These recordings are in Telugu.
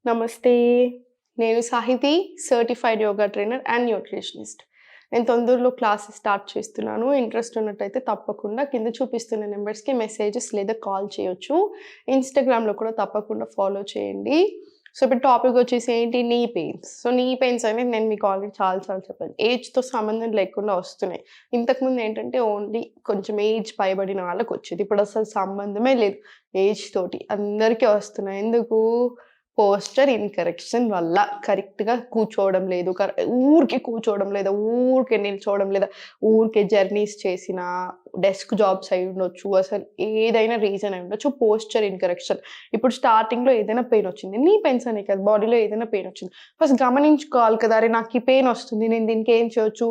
నమస్తే. నేను Sahithi, certified yoga trainer and nutritionist. నేను తొందరలో క్లాసెస్ స్టార్ట్ చేస్తున్నాను. ఇంట్రెస్ట్ ఉన్నట్టయితే తప్పకుండా కింద చూపిస్తున్న నంబర్స్‌కి మెసేజెస్ లేదా కాల్ చేయొచ్చు. ఇన్‌స్టాగ్రామ్‌లో కూడా తప్పకుండా ఫాలో చేయండి. సో, ఇప్పుడు టాపిక్ వచ్చేసి ఏంటి? నీ పెయిన్స్. సో, నీ పెయిన్స్ అనేది నేను మీకు ఆల్రెడీ చాలా సార్లు చెప్పాను. ఏజ్‌తో సంబంధం లేకుండా వస్తున్నాయి. ఇంతకుముందు ఏంటంటే ఓన్లీ కొంచెం ఏజ్ పైబడిన వాళ్ళకొచ్చేది. ఇప్పుడసలు సంబంధమే లేదు ఏజ్ తోటి. అందరికీ వస్తున్నాయి. ఎందుకు? పోస్చర్ ఇన్‌కరెక్షన్ వల్ల. కరెక్ట్‌గా కూర్చోవడం లేదు. ఊరికే కూర్చోవడం లేదా, ఊరికే నిల్చోవడం లేదా, ఊరికే జర్నీస్ చేసినా, డెస్క్ జాబ్స్ అయ్యుండొచ్చు. అసలు ఏదైనా రీజన్ అయ్యుండొచ్చు. పోస్చర్ ఇన్‌కరెక్షన్. ఇప్పుడు స్టార్టింగ్‌లో ఏదైనా పెయినొచ్చింది. నీ పెయిన్స్ అనే కాదు, బాడీలో ఏదైనా పెయినొచ్చింది. ఫస్ట్ గమనించుకోవాలి కదా! అరె! నాకు ఈ పెయినొస్తుంది. నేను దీనికి ఏం చేయొచ్చు?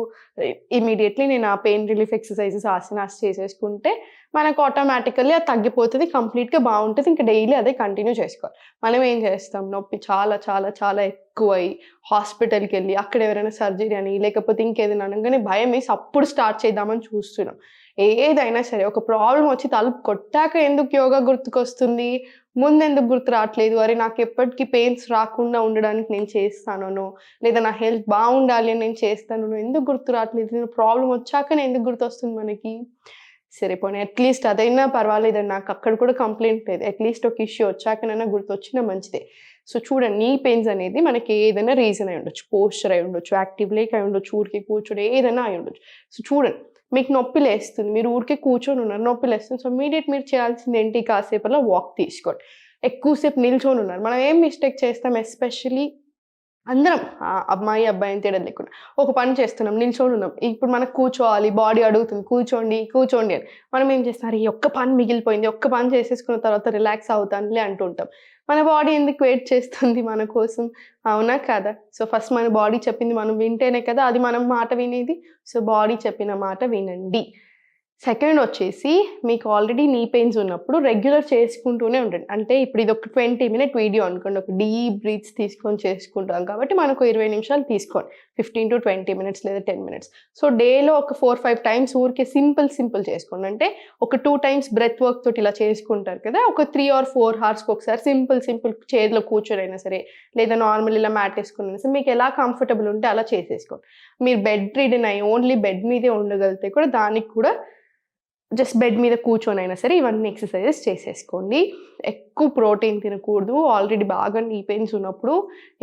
ఇమ్మీడియేట్‌లీ నేను ఆ పెయిన్ రిలీఫ్ ఎక్సర్‌సైజెస్, ఆసనాస్ చేసేసుకుంటే మనకు ఆటోమేటికల్లీ అది తగ్గిపోతది. కంప్లీట్‌గా బావుంటది. ఇంక డైలీ అదే కంటిన్యూ చేసుకోవాలి. మనం ఏం చేస్తాం? నొప్పి చాలా చాలా చాలా ఎక్కువై హాస్పిటల్‌కెళ్ళి అక్కడ ఎవరైనా సర్జరీ అని, లేకపోతే ఇంకేదైనా అనంగానే భయమేసి అప్పుడు స్టార్ట్ చేద్దామని చూస్తున్నాం. ఏదైనా సరే ఒక ప్రాబ్లమ్ వచ్చి తలుపు కొట్టాక ఎందుకు యోగా గుర్తుకొస్తుంది? ముందెందుకు గుర్తు రావట్లేదు? అరె! నాకెప్పటికి పెయిన్స్ రాకుండా ఉండడానికి నేను చేస్తాననో, లేదా నా హెల్త్ బావుండాలి అని నేను చేస్తాననో ఎందుకు గుర్తు రావట్లేదు? ప్రాబ్లమ్ వచ్చాకనే ఎందుకు గుర్తొస్తుంది మనకి? సరే పోనీ అట్‌లీస్ట్ అదైనా పర్వాలేదండి. నాకక్కడ కూడా కంప్లెయింట్ లేదు. అట్‌లీస్ట్ ఒక ఇష్యూ వచ్చాకనైనా గుర్తొచ్చినా మంచిదే. సో, చూడండి నీ పెయిన్స్ అనేది మనకి ఏదైనా రీజన్ అయి ఉండొచ్చు. పోస్చర్ అయి ఉండొచ్చు, యాక్టివ్ లేక అయి ఉండొచ్చు, ఊరికే కూర్చొని ఏదైనా అయి ఉండొచ్చు. సో, చూడండి మీకు నొప్పి లేస్తుంది. మీరు ఊరికే కూర్చొనున్నారు. నొప్పి లేస్తుంది. సో, ఇమ్మీడియేట్ మీరు చేయాల్సిందేంటి? కాసేపలా వాక్ తీసుకోండి. ఎక్కువ సేపు నిల్చొనున్నారు. మనం ఏం మిస్టేక్ చేస్తాం ఎస్పెషల్లీ అందరం అమ్మాయి, అబ్బాయి అని తేడా లేకుండా. ఒక పని చేస్తున్నాం, నిల్చొనున్నాం. ఇప్పుడు మనకు కూర్చోవాలి, బాడీ అడుగుతుంది కూర్చోండి, కూర్చోండి అని. మనం ఏం చేస్తాం, అరే! ఈ ఒక్క పని మిగిలిపోయింది. ఒక్క పని చేసేసుకున్న తర్వాత రిలాక్స్ అవుతానులే అంటుంటాం. మన బాడీ ఎందుకు వెయిట్ చేస్తుంది మన కోసం? అవునా? కాదా? సో, ఫస్ట్ మన బాడీ చెప్పింది మనం వింటేనే కదా అది మనం మాట వినేది. సో, బాడీ చెప్పిన మాట వినండి. సెకండొచ్చేసి మీకు ఆల్రెడీ నీ పెయిన్స్ ఉన్నప్పుడు రెగ్యులర్ చేసుకుంటూనే ఉండండి. అంటే ఇప్పుడు ఇదొక 20 మినిట్ వీడియో అనుకోండి. ఒక డీప్ బ్రీత్స్ తీసుకొని చేసుకుంటాం కాబట్టి మనకు 20 నిమిషాలు తీసుకోండి. 15-20 మినిట్స్ లేదా 10 మినిట్స్. సో, డేలో ఒక 4, 5 టైమ్స్ ఊరికే సింపుల్ చేసుకోండి. అంటే ఒక 2 టైమ్స్ బ్రెత్ వర్క్ తోటి ఇలా చేసుకుంటారు కదా! ఒక 3 ఆర్ 4 హవర్స్‌కొకసారి సింపుల్ చైర్‌లో కూర్చొనైనా సరే, లేదా నార్మల్ ఇలా మ్యాట్ ఏసుకొనైనా సరే, మీకెలా కంఫర్టబుల్ ఉంటే అలా చేసేసుకోండి. మీరు బెడ్ రిడెన్ అయ్యి ఓన్లీ బెడ్ మీదే ఉండగలిగితే కూడా దానికి కూడా జస్ట్ బెడ్ మీద కూర్చొనైనా సరే ఇవన్నీ ఎక్సర్‌సైజెస్ చేసేసుకోండి. ఎక్కువ ప్రోటీన్ తినకూడదు. ఆల్రెడీ బాగా నీ పెయిన్స్ ఉన్నప్పుడు.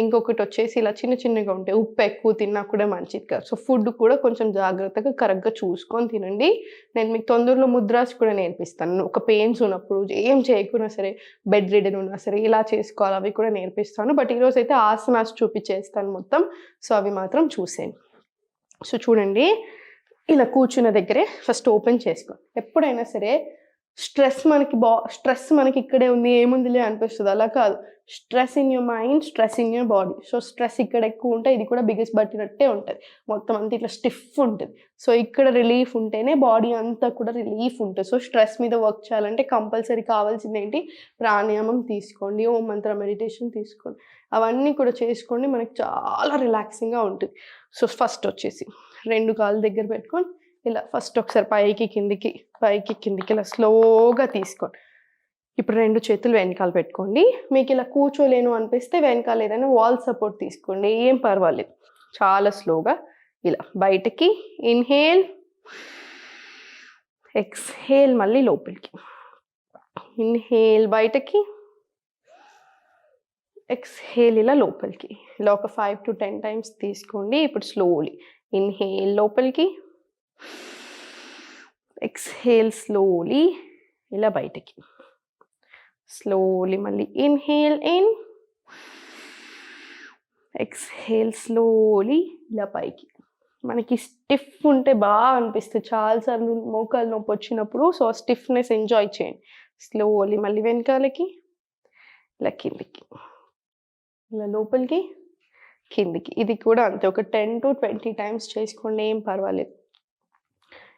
ఇంకొకటొచ్చేసి ఇలా చిన్నగా ఉంటాయి. ఉప్పు ఎక్కువ తిన్నా కూడా మంచిది కాదు. సో, ఫుడ్ కూడా కొంచెం జాగ్రత్తగా కరెక్ట్‌గా చూసుకొని తినండి. నేను మీకు తొందరలో ముద్రాస్ కూడా నేర్పిస్తాను. ఒక పెయిన్స్ ఉన్నప్పుడు ఏం చేయకున్నా సరే, బెడ్ రిడెన్ ఉన్నా సరే ఇలా చేసుకోవాలి అవి కూడా నేర్పిస్తాను. బట్ ఈరోజైతే ఆసనాస్ చూపిచ్చేస్తాను మొత్తం. సో, అవి మాత్రం చూసేయండి. సో, చూడండి ఇలా కూర్చున్న దగ్గరే ఫస్ట్ ఓపెన్ చేసుకోండి. ఎప్పుడైనా సరే స్ట్రెస్ మనకి ఇక్కడే ఉంది, ఏముందిలే అనిపిస్తది. అలా కాదు. Stress in your mind, stress in your body. So, stress ఇక్కడ ఎక్కువుంటే ఇది కూడా బిగసిపట్టినట్టే ఉంటది. మొత్తం అంతా ఇట్లా స్టిఫ్ ఉంటది. సో, ఇక్కడ రిలీఫ్ ఉంటేనే బాడీ అంతా కూడా రిలీఫ్ ఉంటది. సో, స్ట్రెస్ మీద వర్క్ చేయాలంటే కంపల్సరీ కావాల్సిందేంటి? ప్రాణాయామం తీసుకోండి, ఓం మంత్ర మెడిటేషన్ తీసుకోండి. అవన్నీ కూడా చేసుకోండి. మనకి చాలా రిలాక్సింగ్‌గా ఉంటది. సో, ఫస్టొచ్చేసి 2 కాళ్ళు దగ్గర పెట్టుకొని ఇలా ఫస్ట్ ఒకసారి పైకి కిందికి ఇలా స్లోగా తీసుకోండి. ఇప్పుడు 2 చేతులు వెనకాల పెట్టుకోండి. మీకిలా కూర్చోలేను అనిపిస్తే వెనకాల ఏదైనా వాల్ సపోర్ట్ తీసుకోండి. ఏం పర్వాలేదు. చాలా స్లోగా ఇలా బయటకి ఇన్‌హేల్, ఎక్స్‌హేల్ మళ్ళీ లోపలికి. ఇన్‌హేల్ బయటకి, ఎక్స్‌హేల్ ఇలా లోపలికి. ఇలా ఒక 5-10 టైమ్స్ తీసుకోండి. ఇప్పుడు స్లోలీ ఇన్‌హేల్ లోపలికి, ఎక్స్‌హేల్ స్లోలీ ఇలా బయటకి. స్లోలీ మళ్ళీ ఇన్‌హేల్ ఇన్, ఎక్స్‌హేల్ స్లోలీ ఇలా పైకి. మనకి స్టిఫ్ ఉంటే అనిపిస్తది. చాలా సార్లు మోకాలు నొప్పొచ్చినప్పుడు సో, స్టిఫ్‌నెస్ ఎంజాయ్ చేయండి. స్లోలీ మళ్ళీ వెనకాలకి, ఇలా కిందికి. ఇలా లోపలికి, కిందికి. ఇది కూడా అంతే. ఒక 10-20 టైమ్స్ చేసుకోండి. ఏం పర్వాలేదు.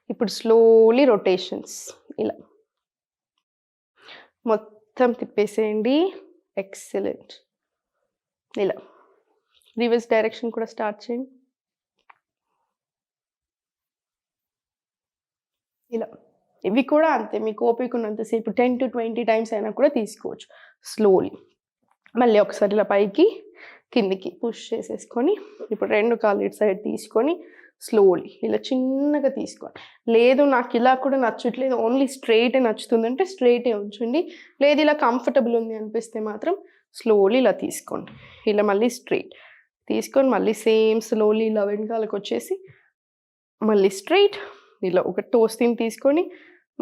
ఇప్పుడు స్లోలీ రొటేషన్స్ ఇలా. మొత్తం తిప్పేసేయండి. ఎక్సలెంట్. ఇలా. రివర్స్ డైరెక్షన్ కూడా స్టార్ట్ చేయండి. ఇలా. ఇవి కూడా అంతే. మీకు ఓపిక ఉన్నంత సేపు 10-20 టైమ్స్ అయినా కూడా తీసుకోవచ్చు. స్లోలీ. మళ్ళీ ఒకసారి ఇలా పైకి కిందికి పుష్ చేసేసుకొని ఇప్పుడు 2 కాళ్ళు ఇటు సైడ్ తీసుకొని స్లోలీ ఇలా చిన్నగా తీసుకోండి. లేదు నాకు ఇలా కూడా నచ్చట్లేదు, ఓన్లీ స్ట్రైటే నచ్చుతుందంటే స్ట్రైటే ఉంచండి. లేదు ఇలా కంఫర్టబుల్ ఉంది అనిపిస్తే మాత్రం స్లోలీ ఇలా తీసుకోండి. ఇలా మళ్ళీ స్ట్రైట్ తీసుకొని మళ్ళీ సేమ్ స్లోలీ ఇలా వెనకాలకు వచ్చేసి మళ్ళీ స్ట్రైట్ ఇలా ఒక టోస్టింగ్ తీసుకొని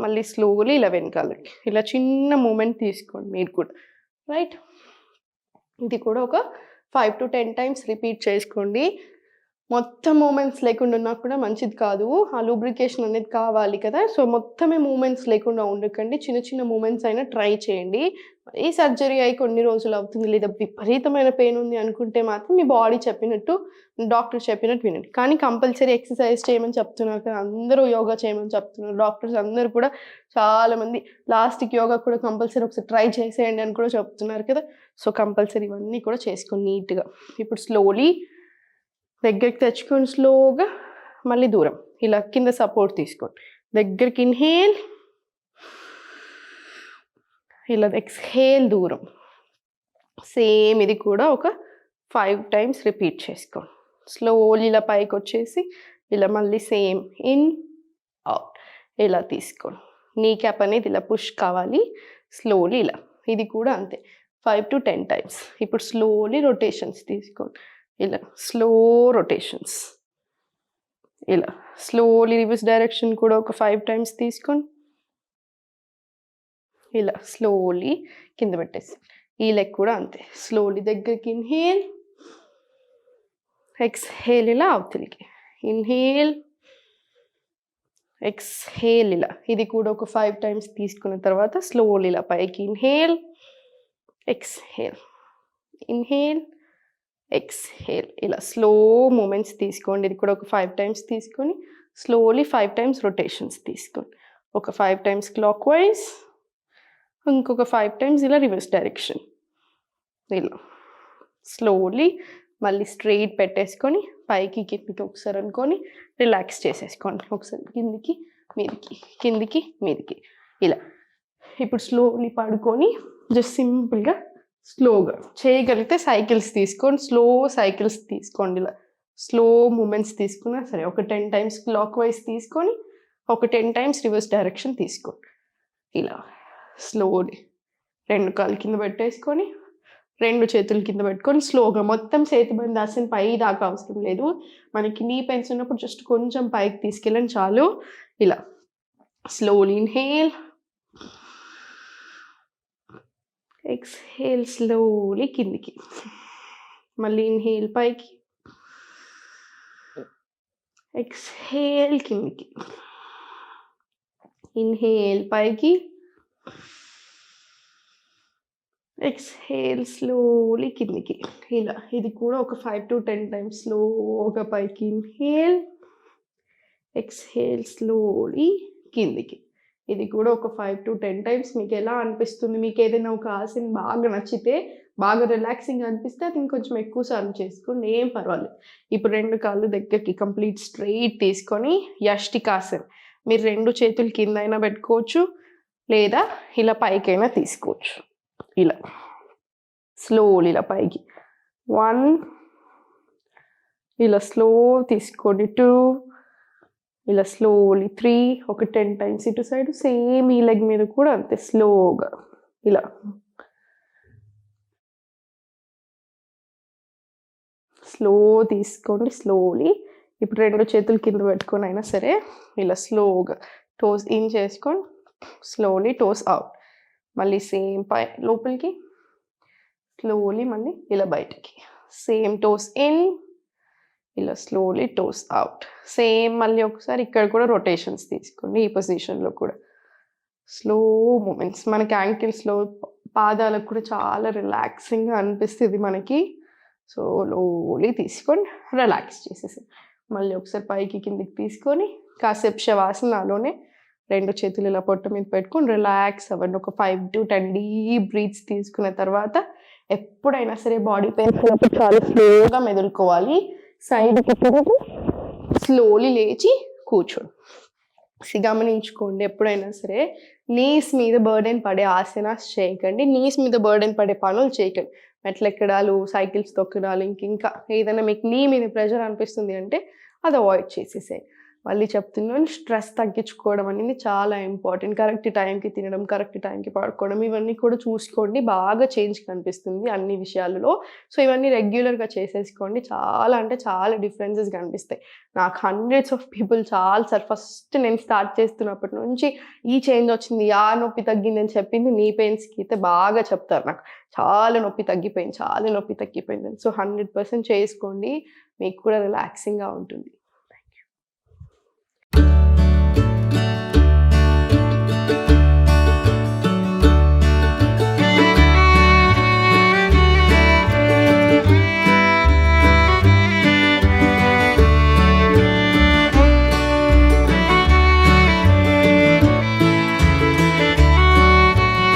మళ్ళీ స్లోలీ ఇలా వెనకాలకి ఇలా చిన్న మూమెంట్ తీసుకోండి మీరు కూడా. రైట్, ఇది కూడా ఒక 5 to 10 టైమ్స్ రిపీట్ చేసుకోండి. మొత్తం మూమెంట్స్ లేకుండా ఉన్నా కూడా మంచిది కాదు, ఆ లూబ్రికేషన్ అనేది కావాలి కదా. సో మొత్తమే మూమెంట్స్ లేకుండా ఉండకండి, చిన్న చిన్న మూమెంట్స్ అయినా ట్రై చేయండి. ఈ సర్జరీ అయి కొన్ని రోజులు అవుతుంది, లేదా విపరీతమైన పెయిన్ ఉంది అనుకుంటే మాత్రం మీ బాడీ చెప్పినట్టు, డాక్టర్ చెప్పినట్టు వినండి. కానీ కంపల్సరీ ఎక్సర్సైజ్ చేయమని చెప్తున్నారు కదా, అందరూ యోగా చేయమని చెప్తున్నారు డాక్టర్స్ అందరూ కూడా. చాలామంది లాస్ట్కి యోగా కూడా కంపల్సరీ ఒకసారి ట్రై చేసేయండి అని కూడా చెప్తున్నారు కదా. సో కంపల్సరీ ఇవన్నీ కూడా చేసుకోండి నీట్గా. ఇప్పుడు స్లోలీ దగ్గరికి తెచ్చుకొని స్లోగా మళ్ళీ దూరం ఇలా కింద సపోర్ట్ తీసుకోండి. దగ్గరికి ఇన్హేల్, ఇలా ఎక్స్హేల్ దూరం. సేమ్ ఇది కూడా ఒక 5 టైమ్స్ రిపీట్ చేసుకోండి. స్లోలీ ఇలా పైకి వచ్చేసి ఇలా మళ్ళీ సేమ్ ఇన్ అవుట్ ఇలా తీసుకోండి. నీ క్యాప్ అనేది ఇలా పుష్ కావాలి. స్లోలీ ఇలా, ఇది కూడా అంతే 5 to 10 టైమ్స్. ఇప్పుడు స్లోలీ రొటేషన్స్ తీసుకోండి. ఇలా స్లో రొటేషన్స్, ఇలా స్లోలీ రివర్స్ డైరెక్షన్ కూడా ఒక 5 టైమ్స్ తీసుకోండి. ఇలా స్లోలీ కింద పెట్టేసి ఈ లెగ్ కూడా అంతే. స్లోలీ దగ్గరికి ఇన్హేల్, ఎక్స్హేల్ ఇలా అవతలికి ఇన్హేల్, ఎక్స్హేల్ ఇలా. ఇది కూడా ఒక 5 టైమ్స్ తీసుకున్న తర్వాత స్లోలీ ఇలా పైకి ఇన్హేల్, ఎక్స్హేల్, ఇన్హేల్, ఎక్స్హేల్ ఇలా స్లో మూమెంట్స్ తీసుకోండి. ఇది కూడా ఒక 5 టైమ్స్ తీసుకొని స్లోలీ 5 టైమ్స్ రొటేషన్స్ తీసుకోండి. ఒక 5 టైమ్స్ క్లాక్ వైజ్, ఇంకొక 5 టైమ్స్ ఇలా రివర్స్ డైరెక్షన్. ఇలా స్లోలీ మళ్ళీ స్ట్రెయిట్ పెట్టేసుకొని పైకి కిందికి ఒకసారి అనుకొని రిలాక్స్ చేసేసుకోండి. ఒకసారి కిందికి మీదికి, కిందికి మీదికి ఇలా. ఇప్పుడు స్లోలీ పడుకొని జస్ట్ సింపుల్గా స్లోగా చేయగలిగితే సైకిల్స్ తీసుకోండి, స్లో సైకిల్స్ తీసుకోండి. ఇలా స్లో మూమెంట్స్ తీసుకున్నా సరే ఒక 10 టైమ్స్ క్లాక్ వైజ్ తీసుకొని ఒక 10 టైమ్స్ రివర్స్ డైరెక్షన్ తీసుకోండి. ఇలా స్లోలీ 2 కాళ్ళు కింద పెట్టేసుకొని 2 చేతులు కింద పెట్టుకొని స్లోగా మొత్తం చేతి బంధాసన పై దాకా అవసరం లేదు. మనకి నీ పెయిన్స్ ఉన్నప్పుడు జస్ట్ కొంచెం పైకి తీసుకెళ్ళండి చాలు. ఇలా స్లోలీ ఇన్హేల్, ఎక్స్హేల్ స్లోలీ కిందికి, మళ్ళీ ఇన్హేల్ పైకి, ఎక్స్హేల్ కిందికి, ఇన్హేల్ పైకి, ఎక్స్హేల్ స్లోలీ కిందికి. ఇలా ఇది కూడా ఒక 5 to 10 టైమ్స్ స్లోగా పైకి ఇన్హేల్, ఎక్స్హేల్ స్లోలీ కిందికి. ఇది కూడా ఒక 5 to 10 టైమ్స్. మీకు ఎలా అనిపిస్తుంది, మీకు ఏదైనా ఒక ఆసన బాగా నచ్చితే, బాగా రిలాక్సింగ్ అనిపిస్తే అది ఇంకొంచెం ఎక్కువ సార్లు చేసుకోండి, ఏం పర్వాలేదు. ఇప్పుడు 2 కాళ్ళు దగ్గరికి కంప్లీట్ స్ట్రెయిట్ తీసుకొని యష్టికాసన్. మీరు 2 చేతులు కింద అయినా పెట్టుకోవచ్చు, లేదా ఇలా పైకైనా తీసుకోవచ్చు. ఇలా స్లోలీ ఇలా పైకి 1, ఇలా స్లో తీసుకోండి 2, ఇలా స్లోలీ 3, ఒక 10 టైమ్స్ ఇటు సైడ్. సేమ్ ఈ లెగ్ మీద కూడా అంతే స్లోగా ఇలా స్లో తీసుకోండి స్లోలీ. ఇప్పుడు 2 చేతులు కింద పెట్టుకొని అయినా సరే ఇలా స్లోగా టోస్ ఇన్ చేసుకొని స్లోలీ టోస్ అవుట్. మళ్ళీ సేమ్ పై లోపలికి స్లోలీ మళ్ళీ ఇలా బయటికి, సేమ్ టోస్ ఇన్, ఇలా స్లోలీ టోస్ అవుట్. సేమ్ మళ్ళీ ఒకసారి ఇక్కడ కూడా రొటేషన్స్ తీసుకోండి, ఈ పొజిషన్లో కూడా స్లో మూమెంట్స్. మనకి యాంకిల్స్లో పాదాలకు కూడా చాలా రిలాక్సింగ్గా అనిపిస్తుంది మనకి. సో లోలీ తీసుకొని రిలాక్స్ చేసేసి మళ్ళీ ఒకసారి పైకి కిందికి తీసుకొని కాసేపు శవాసనలోనే 2 చేతులు ఇలా పొట్ట మీద పెట్టుకొని రిలాక్స్ అవ్వండి. ఒక 5 to 10 డీప్ బ్రీత్స్ తీసుకున్న తర్వాత ఎప్పుడైనా సరే బాడీ పెయిన్ ఉన్నప్పుడు చాలా స్లోగా మెదులుకోవాలి. సైడ్కి తిరిగి స్లోలీ లేచి కూర్చోండి. గమనించుకోండి, ఎప్పుడైనా సరే నీస్ మీద బర్డెన్ పడే ఆసనాస్ చేయకండి, నీస్ మీద బర్డెన్ పడే పనులు చేయకండి. మెట్లెక్కడాలు, సైకిల్స్ తొక్కడాలు ఇంకా ఏదైనా మీకు నీ మీద ప్రెషర్ అనిపిస్తుంది అంటే అది అవాయిడ్ చేసేసేయి. మళ్ళీ చెప్తున్నాను, స్ట్రెస్ తగ్గించుకోవడం అనేది చాలా ఇంపార్టెంట్. కరెక్ట్ టైంకి తినడం, కరెక్ట్ టైంకి పడుకోవడం ఇవన్నీ కూడా చూసుకోండి. బాగా చేంజ్ కనిపిస్తుంది అన్ని విషయాలలో. సో, ఇవన్నీ రెగ్యులర్‌గా చేసేసుకోండి. చాలా అంటే చాలా డిఫరెన్సెస్ కనిపిస్తాయి. నాకు హండ్రెడ్స్ ఆఫ్ పీపుల్ చాలా సార్ ఫస్ట్ నేను స్టార్ట్ చేస్తున్నప్పటి నుంచి ఈ చేంజ్ వచ్చింది, ఆ నొప్పి తగ్గిందని చెప్పింది నీ పెయిన్స్‌కి అయితే బాగా చెప్తారు నాకు. చాలా నొప్పి తగ్గిపోయింది, చాలా నొప్పి తగ్గిపోయిందని. సో, 100% చేసుకోండి. మీకు కూడా రిలాక్సింగ్‌గా ఉంటుంది.